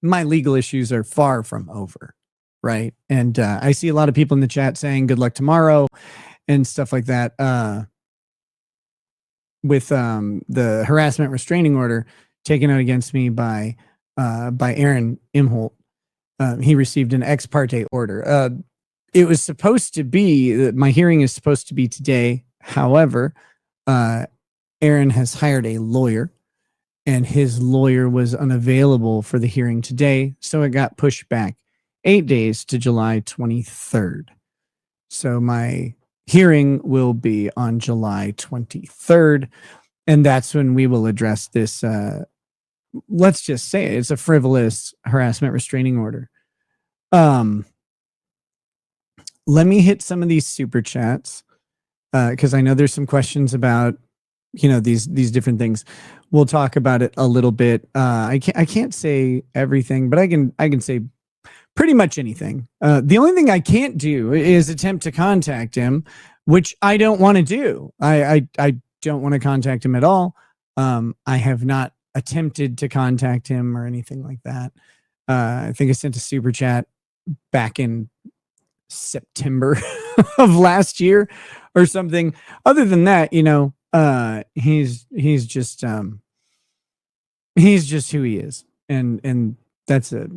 my legal issues are far from over, right? And I see a lot of people in the chat saying good luck tomorrow and stuff like that. With the harassment restraining order taken out against me by Aaron Imholt. He received an ex parte order. It was supposed to be, my hearing is supposed to be today. However, Aaron has hired a lawyer, and his lawyer was unavailable for the hearing today, so it got pushed back 8 days to July 23rd. So my hearing will be on July 23rd, and that's when we will address this. Let's just say it's a frivolous harassment restraining order. Let me hit some of these super chats because I know there's some questions about these different things. We'll talk about it a little bit. I can't say everything, but I can say pretty much anything. The only thing I can't do is attempt to contact him, which I don't want to do. I don't want to contact him at all. I have not attempted to contact him or anything like that. I think I sent a super chat back in September of last year or something. Other than that, he's just who he is, and that's a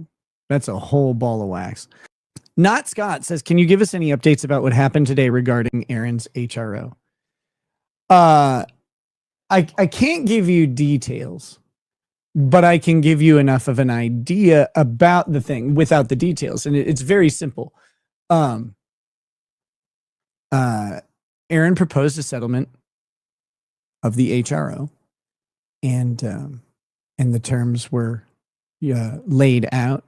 whole ball of wax. Not Scott says, can you give us any updates about what happened today regarding Aaron's HRO? I can't give you details, but I can give you enough of an idea about the thing without the details. And it's very simple. Aaron proposed a settlement of the HRO, and the terms were laid out.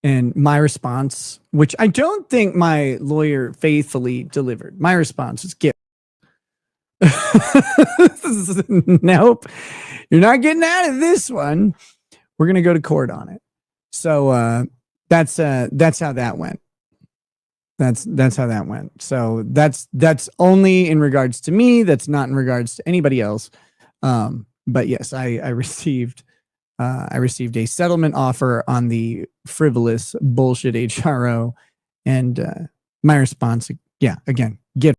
And my response, which I don't think my lawyer faithfully delivered, my response was gift. Nope, you're not getting out of this one. We're gonna go to court on it. So that's how that went. That's how that went. So that's only in regards to me. That's not in regards to anybody else. But yes, I received a settlement offer on the frivolous bullshit HRO, and my response, again, get.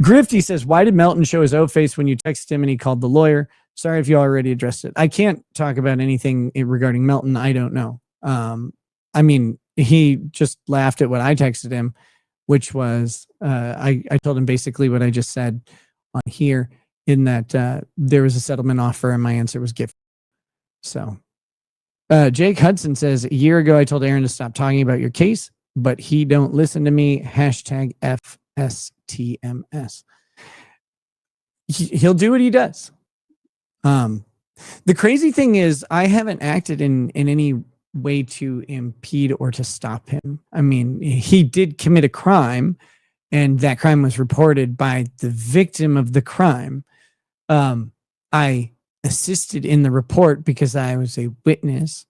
Grifty says, why did Melton show his O face when you texted him and he called the lawyer? Sorry if you already addressed it. I can't talk about anything regarding Melton. I don't know. I mean, he just laughed at what I texted him, which was, I told him basically what I just said on here, in that there was a settlement offer and my answer was gift. So Jake Hudson says, a year ago I told Aaron to stop talking about your case, but he don't listen to me. Hashtag FSTMS. He'll do what he does. The crazy thing is I haven't acted in any way to impede or to stop him. I mean, he did commit a crime, and that crime was reported by the victim of the crime. I assisted in the report because I was a witness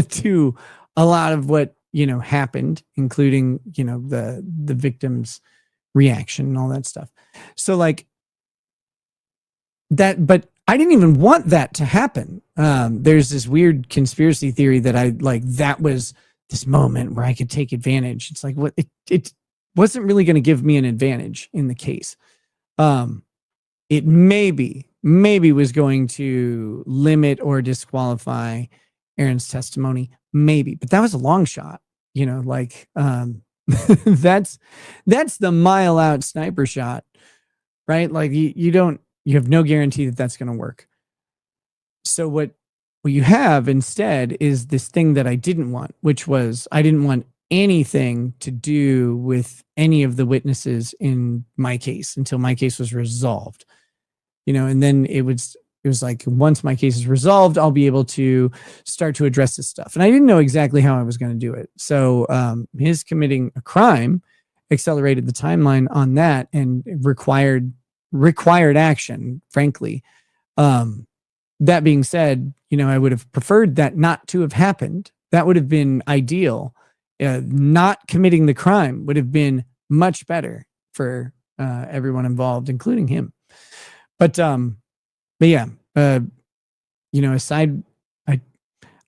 to a lot of what happened, including the victim's reaction and all that stuff. So like that, but I didn't even want that to happen. There's this weird conspiracy theory that that was this moment where I could take advantage. It's like, what it wasn't really going to give me an advantage in the case. It maybe was going to limit or disqualify Aaron's testimony, maybe, but that was a long shot. That's the mile out sniper shot, right? Like you have no guarantee that that's going to work. So what you have instead is this thing that I didn't want, which was I didn't want anything to do with any of the witnesses in my case until my case was resolved. And then it was like, once my case is resolved, I'll be able to start to address this stuff. And I didn't know exactly how I was going to do it. So his committing a crime accelerated the timeline on that and required action, frankly. That being said, I would have preferred that not to have happened. That would have been ideal. Not committing the crime would have been much better for everyone involved, including him. But yeah, aside,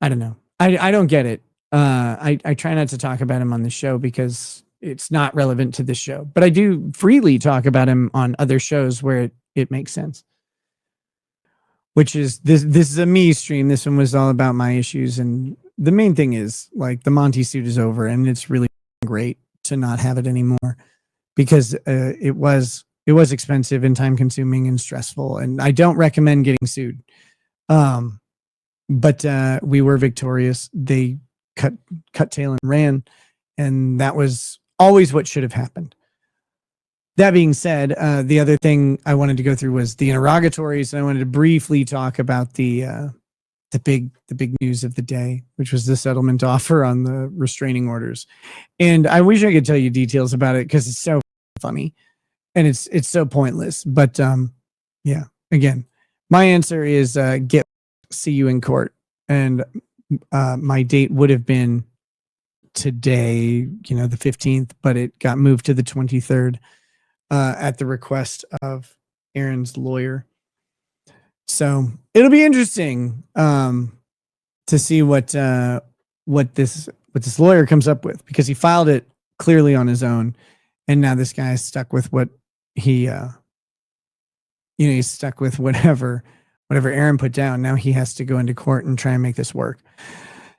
I don't know. I don't get it. I try not to talk about him on the show because it's not relevant to this show, but I do freely talk about him on other shows where it makes sense. Which is this is a me stream. This one was all about my issues, and the main thing is like the Monty suit is over, and it's really great to not have it anymore because it was expensive and time consuming and stressful, and I don't recommend getting sued. But we were victorious. They cut tail and ran, and that was always what should have happened. That being said, the other thing I wanted to go through was the interrogatories, and I wanted to briefly talk about the big news of the day, which was the settlement offer on the restraining orders. And I wish I could tell you details about it because it's so funny and it's so pointless. But yeah, again, my answer is see you in court, and my date would have been today, the 15th, but it got moved to the 23rd. At the request of Aaron's lawyer. So it'll be interesting to see what this lawyer comes up with, because he filed it clearly on his own, and now this guy is stuck with what he's stuck with whatever Aaron put down. Now he has to go into court and try and make this work.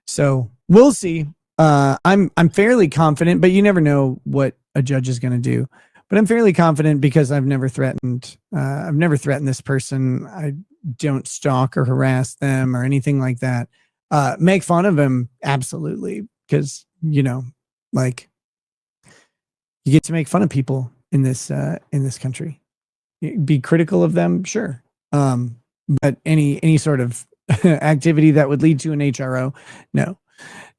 So we'll see. I'm fairly confident, but you never know what a judge is going to do. But I'm fairly confident because I've never threatened this person. I don't stalk or harass them or anything like that. Make fun of them, absolutely, because like you get to make fun of people in this country. Be critical of them, sure, but any sort of activity that would lead to an HRO, no,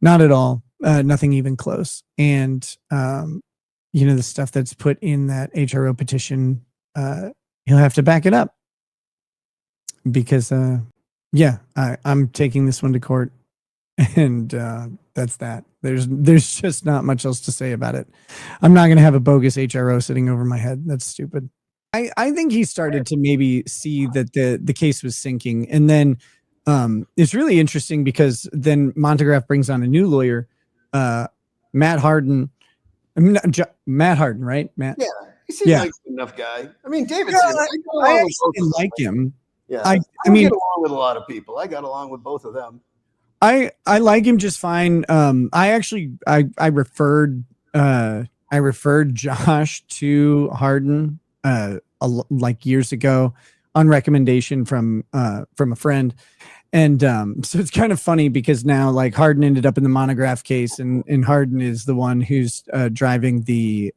not at all. Nothing even close. And the stuff that's put in that HRO petition, he'll have to back it up because, I'm taking this one to court, and that's that. There's just not much else to say about it. I'm not going to have a bogus HRO sitting over my head. That's stupid. I think he started to maybe see that the case was sinking, and then it's really interesting because then Montegraph brings on a new lawyer, Matt Harden. Matt Harden, right? Matt. Yeah, he seems like an enough guy. I mean, Davidson. I actually like him. Yeah, I mean, get along with a lot of people. I got along with both of them. I like him just fine. I referred Josh to Harden like years ago on recommendation from a friend. And so it's kind of funny because now like Harden ended up in the Monograph case, and Harden is the one who's driving the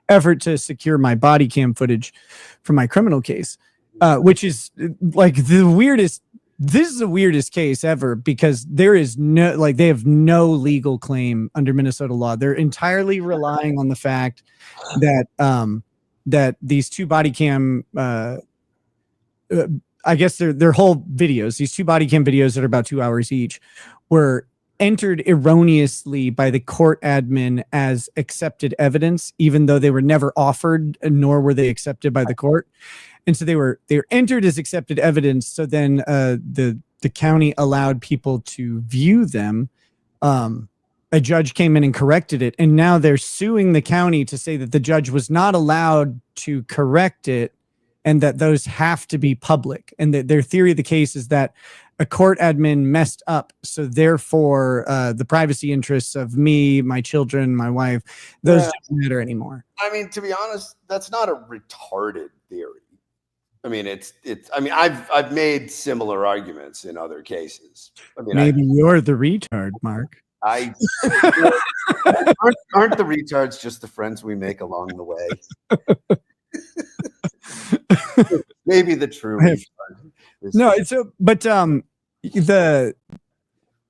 effort to secure my body cam footage for my criminal case, which is like the weirdest. This is the weirdest case ever because there is they have no legal claim under Minnesota law. They're entirely relying on the fact that that these two body cam I guess their whole videos, these two body cam videos that are about 2 hours each, were entered erroneously by the court admin as accepted evidence, even though they were never offered, nor were they accepted by the court. And so they were entered as accepted evidence. So then the county allowed people to view them. A judge came in and corrected it, and now they're suing the county to say that the judge was not allowed to correct it, and that those have to be public. And that their theory of the case is that a court admin messed up, so therefore the privacy interests of me, my children, my wife, those don't matter anymore. I mean, to be honest, that's not a retarded theory. I mean, I've made similar arguments in other cases. I mean, maybe you're the retard, Mark. aren't the retards just the friends we make along the way? Maybe the true no, it's but the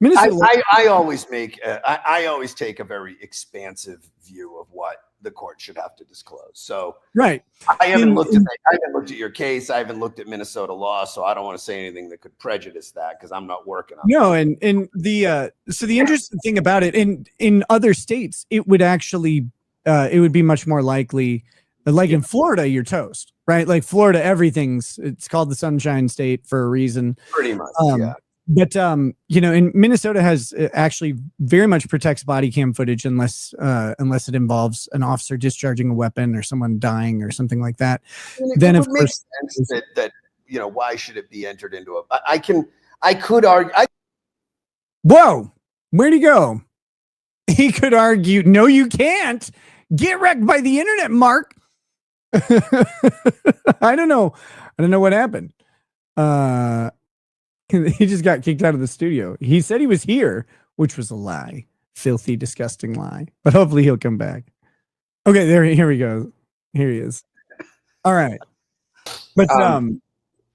Minnesota. I always I always take a very expansive view of what the court should have to disclose. So right, I haven't looked at your case. I haven't looked at Minnesota law, so I don't want to say anything that could prejudice that because I'm not working on it. And the so the interesting thing about it, in other states, it would actually it would be much more likely. Like in Florida, you're toast, right? Like Florida, it's called the Sunshine State for a reason. Pretty much, But in Minnesota has actually very much protects body cam footage unless it involves an officer discharging a weapon or someone dying or something like that. Then of course that why should it be entered into a? I could argue. Whoa, where'd he go? He could argue, no, you can't. Get wrecked by the internet, Marc. I don't know what happened. He just got kicked out of the studio. He said he was here, which was a lie. Filthy, disgusting lie. But hopefully he'll come back. Okay, here we go. Here he is. All right. But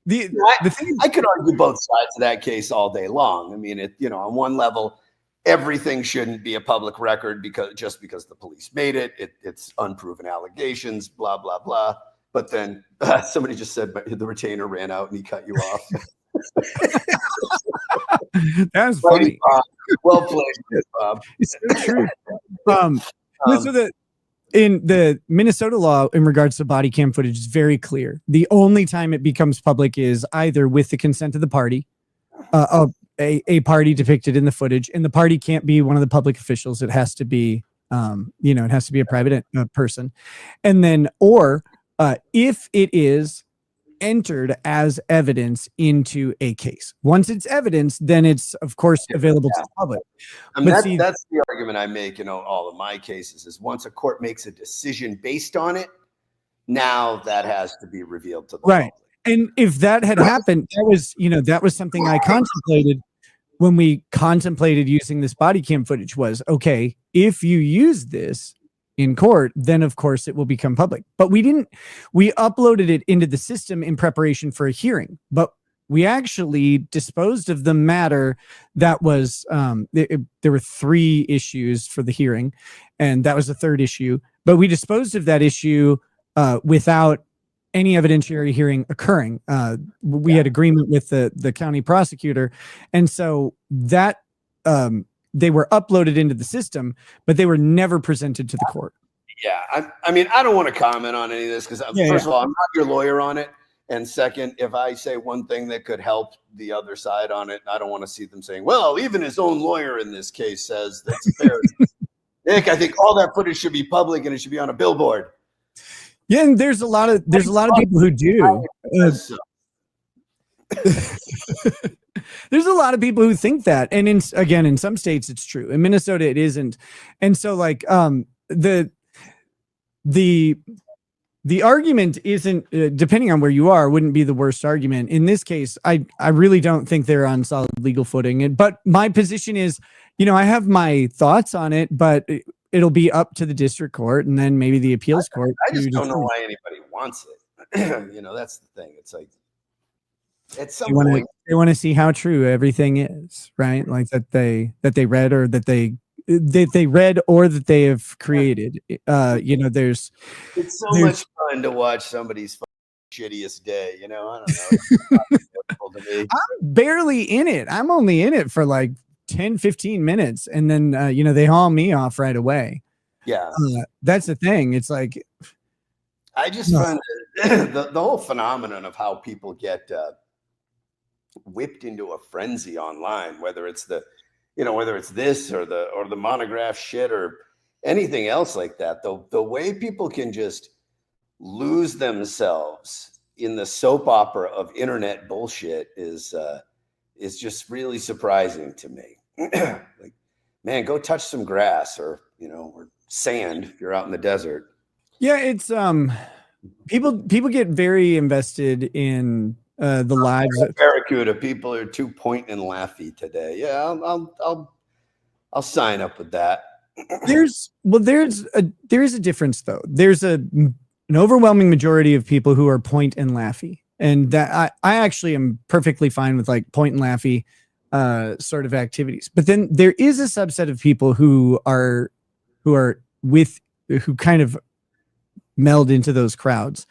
the thing I could argue both sides of that case all day long. I mean, on one level, everything shouldn't be a public record because the police made it. It's unproven allegations, blah, blah, blah. But then somebody just said the retainer ran out and he cut you off. That was funny. Well played, Bob. It's so true. So in the Minnesota law in regards to body cam footage is very clear. The only time it becomes public is either with the consent of the party, a party depicted in the footage, and the party can't be one of the public officials. It has to be, it has to be a private person, and then if it is entered as evidence into a case. Once it's evidence, then it's of course available to the public. I mean, that's the argument I make in all of my cases is once a court makes a decision based on it, now that has to be revealed to the public. And if that had happened, that was something I contemplated when we contemplated using this body cam footage was, okay, if you use this in court, then of course it will become public. But we uploaded it into the system in preparation for a hearing, but we actually disposed of the matter that was, there were 3 issues for the hearing, and that was the 3rd issue, but we disposed of that issue without any evidentiary hearing occurring. We had agreement with the county prosecutor. And so that, they were uploaded into the system, but they were never presented to the court. Yeah. I mean, I don't want to comment on any of this because first of all, I'm not your lawyer on it. And second, if I say one thing that could help the other side on it, I don't want to see them saying, well, even his own lawyer in this case says that's fair. Nick, I think all that footage should be public and it should be on a billboard. Yeah, and there's a lot of people who do. There's a lot of people who think that, and in some states it's true. In Minnesota, it isn't. And so, like, the argument isn't, depending on where you are, wouldn't be the worst argument. In this case, I really don't think they're on solid legal footing. But my position is, I have my thoughts on it, but it'll be up to the district court and then maybe the appeals court. I just don't know why anybody wants it. That's the thing. It's like, at some point, they want to see how true everything is, right? Like that they read or that they read or that they have created. It's so much fun to watch somebody's shittiest day. I don't know. I'm barely in it. I'm only in it for like 10-15 minutes, and then they haul me off right away. Yeah, that's the thing. It's like I just find the whole phenomenon of how people get whipped into a frenzy online, whether it's this or the monograph shit or anything else like that. The way people can just lose themselves in the soap opera of internet bullshit is just really surprising to me. Like, man, go touch some grass or sand if you're out in the desert. Yeah, it's people get very invested in the lives of Barracuda. People are too point and laughy today. Yeah, I'll sign up with that. There is a difference though. There's an overwhelming majority of people who are point and laughy, and that I actually am perfectly fine with like point and laughy sort of activities. But then there is a subset of people who kind of meld into those crowds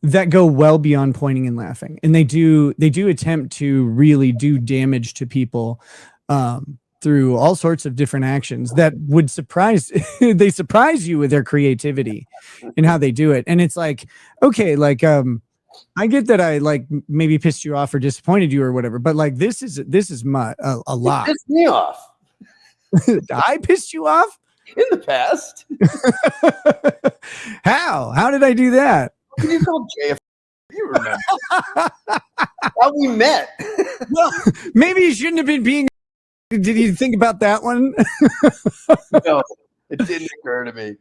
that go well beyond pointing and laughing, and they do attempt to really do damage to people through all sorts of different actions that would surprise you with their creativity and how they do it. And it's like, okay, like I get that I like maybe pissed you off or disappointed you or whatever, but like this is a lot. It pissed me off I pissed you off in the past. How did I do that? What can you call JF? You remember how we met? Well, maybe you shouldn't have been being. Did you think about that one? No, it didn't occur to me.